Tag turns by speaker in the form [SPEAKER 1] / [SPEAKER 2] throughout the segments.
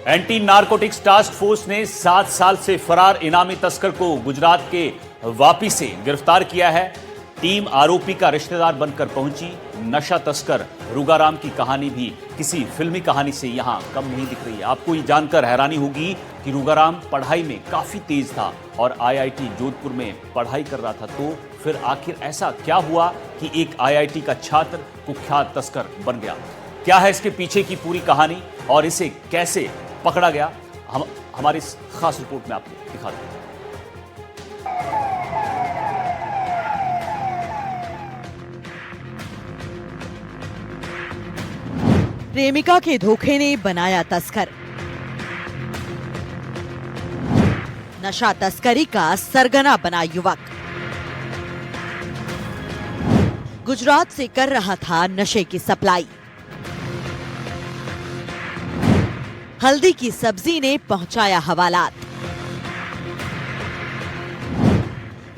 [SPEAKER 1] Anti narcotics task force ने 7 साल से फरार इनामी तस्कर को गुजरात के वापी से गिरफ्तार किया है। टीम आरोपी का रिश्तेदार बनकर पहुंची। नशा तस्कर रुगाराम की कहानी भी किसी फिल्मी कहानी से यहां कम नहीं दिख रही है। आपको ये जानकर हैरानी होगी कि रुगाराम पढ़ाई में काफी तेज था और आईआईटी जोधपुर में पढ़ाई कर रहा था। तो फिर आखिर ऐसा क्या हुआ कि एक आईआईटी का छात्र कुख्यात तस्कर बन गया? क्या है इसके पीछे की पूरी कहानी और इसे कैसे पकड़ा गया, हमारी इस खास रिपोर्ट में आपको दिखा दें।
[SPEAKER 2] प्रेमिका के धोखे ने बनाया तस्कर। नशा तस्करी का सरगना बना युवक। गुजरात से कर रहा था नशे की सप्लाई। हल्दी की सब्जी ने पहुंचाया हवालात।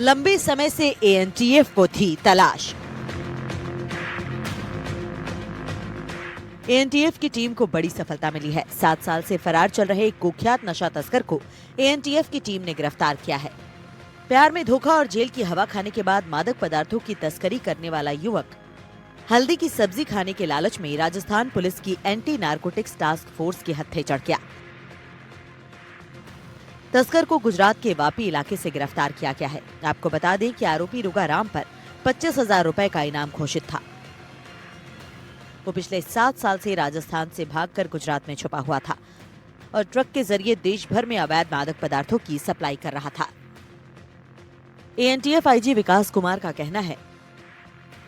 [SPEAKER 2] लंबे समय से एएनटीएफ को थी तलाश। एएनटीएफ की टीम को बड़ी सफलता मिली है। 7 साल से फरार चल रहे एक कुख्यात नशा तस्कर को एएनटीएफ की टीम ने गिरफ्तार किया है। प्यार में धोखा और जेल की हवा खाने के बाद मादक पदार्थों की तस्करी करने वाला युवक हल्दी की सब्जी खाने के लालच में राजस्थान पुलिस की एंटी नारकोटिक्स टास्क फोर्स के हत्थे चढ़ गया। तस्कर को गुजरात के वापी इलाके से गिरफ्तार किया गया है। आपको बता दें कि आरोपी रुगाराम पर 25,000 रुपए का इनाम घोषित था। वो पिछले 7 साल से राजस्थान से भागकर गुजरात में छुपा हुआ था और ट्रक के जरिए देश भर में अवैध मादक पदार्थों की सप्लाई कर रहा था। एएनटीएफ आईजी विकास कुमार का कहना है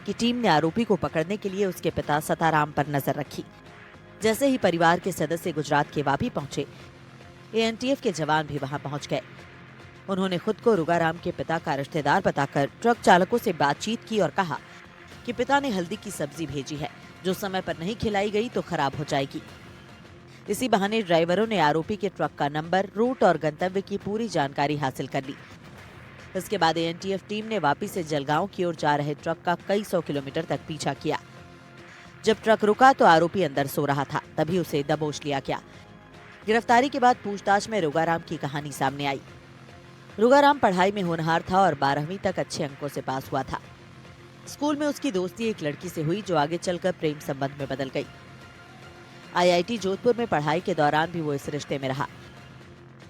[SPEAKER 2] कि टीम ने आरोपी को पकड़ने के लिए उसके पिता सताराम पर नजर रखी। जैसे ही परिवार के सदस्य गुजरात के वापी पहुंचे, एएनटीएफ के जवान भी वहां पहुंच गए। उन्होंने खुद को रुगाराम के पिता का रिश्तेदार बताकर ट्रक चालकों से बातचीत की और कहा कि पिता ने हल्दी की सब्जी भेजी है, जो समय पर नहीं खिलाई गई तो खराब हो जाएगी। इसी बहाने ड्राइवरों ने आरोपी के ट्रक का नंबर, रूट और गंतव्य की पूरी जानकारी हासिल कर ली। इसके बाद एएनटीएफ टीम ने वापी से जलगांव की ओर जा रहे ट्रक का कई 100 किलोमीटर तक पीछा किया। जब ट्रक रुका तो आरोपी अंदर सो रहा था, तभी उसे दबोच लिया गया। गिरफ्तारी के बाद पूछताछ में रुगाराम की कहानी सामने आई। रुगाराम पढ़ाई में होनहार था और 12वीं तक अच्छे अंकों से पास हुआ था। स्कूल में उसकी दोस्ती एक लड़की से हुई, जो आगे चलकर प्रेम संबंध में बदल गई। आईआईटी जोधपुर में पढ़ाई के दौरान भी वो इस रिश्ते में रहा।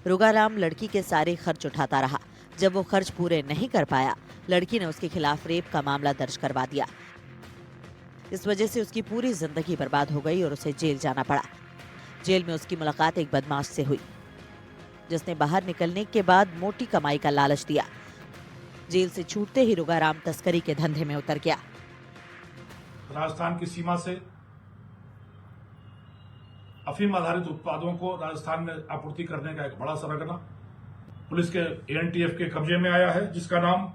[SPEAKER 2] रुगाराम लड़की के सारे खर्च उठाता रहा। जब वो खर्च पूरे नहीं कर पाया, लड़की ने उसके खिलाफ रेप का मामला दर्ज करवा दिया। इस वजह से उसकी पूरी जिंदगी बर्बाद हो गई और उसे जेल जाना पड़ा। जेल में उसकी मुलाकात एक बदमाश से हुई, जिसने बाहर निकलने के बाद मोटी कमाई का लालच दिया। जेल से छूटते ही रुगाराम तस्करी के धंधे में उतर गया।
[SPEAKER 3] राजस्थान की सीमा से अफीम आधारित उत्पादों को राजस्थान में आपूर्ति करने का एक बड़ा सरगना पुलिस के एएनटीएफ के कब्जे में आया है, जिसका नाम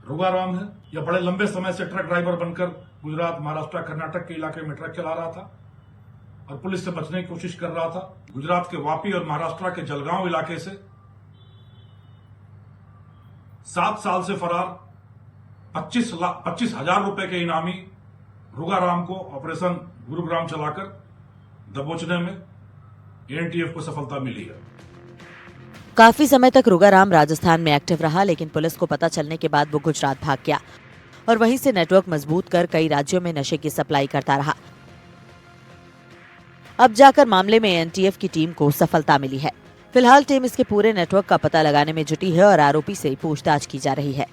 [SPEAKER 3] रुगाराम है। यह बड़े लंबे समय से ट्रक ड्राइवर बनकर गुजरात, महाराष्ट्र, कर्नाटक के इलाके में ट्रक चला रहा था और पुलिस से बचने की कोशिश कर रहा था। गुजरात के वापी और महाराष्ट्र के जलगांव इलाके से 7 साल से फरार 25,000 रुपए के इनामी रुगाराम को ऑपरेशन गुरुग्राम चलाकर दबोचने में एएनटीएफ को सफलता मिली है।
[SPEAKER 2] काफी समय तक रुगाराम राजस्थान में एक्टिव रहा, लेकिन पुलिस को पता चलने के बाद वो गुजरात भाग गया और वहीं से नेटवर्क मजबूत कर कई राज्यों में नशे की सप्लाई करता रहा। अब जाकर मामले में एएनटीएफ की टीम को सफलता मिली है। फिलहाल टीम इसके पूरे नेटवर्क का पता लगाने में जुटी है और आरोपी से पूछताछ की जा रही है।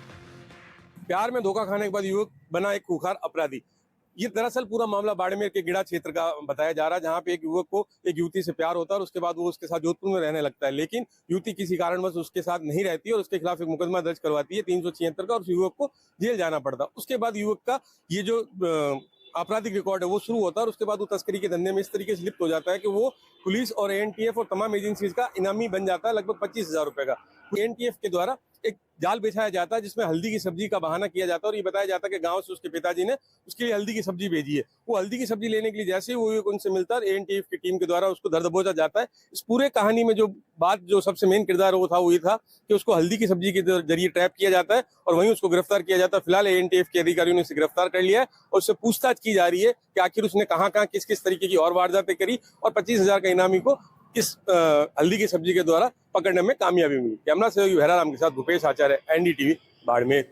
[SPEAKER 4] प्यार में धोखा खाने के बाद युवक बना एक खूंखार अपराधी। ये दरअसल पूरा मामला बाड़मेर के गिड़ा क्षेत्र का बताया जा रहा है, जहां पे एक युवक को एक युवती से प्यार होता है और उसके बाद वो उसके साथ जोधपुर में रहने लगता है, लेकिन युवती किसी कारणवश उसके साथ नहीं रहती है और उसके खिलाफ एक मुकदमा दर्ज करवाती है 376 का और उस युवक को जेल जाना पड़ता है। उसके बाद युवक का ये जो आपराधिक रिकॉर्ड है वो शुरू होता है और उसके बाद वो तस्करी के धंधे में इस तरीके से लिप्त हो जाता है कि वो पुलिस और एएनटीएफ और तमाम एजेंसीज का इनामी बन जाता है, लगभग 25,000 रुपए का। एएनटीएफ के द्वारा एक जाल बिछाया जाता है जिसमें हल्दी की सब्जी का बहाना किया जाता है और ये बताया जाता है कि गांव से उसके पिताजी ने उसके लिए हल्दी की सब्जी भेजी है। वो हल्दी की सब्जी लेने के लिए जैसे ही वो उनसे मिलता है, एएनटीएफ की टीम के द्वारा उसको धर दबोचा जाता है। इस पूरे कहानी में जो बात जो सबसे मेन किरदार वो ये था कि उसको हल्दी की सब्जी के जरिए ट्रैप किया जाता है और वहीं उसको गिरफ्तार किया जाता है। फिलहाल एएनटीएफ के अधिकारियों ने उसे गिरफ्तार कर लिया है और उससे पूछताछ की जा रही है कि आखिर उसने कहां किस किस तरीके की और वारदातें करी और 25,000 का इनामी को इस हल्दी की सब्जी के द्वारा पकड़ने में कामयाबी मिली। कैमरा सहयोगी भैराराम के साथ भूपेश आचार्य, NDTV, बाड़मेर।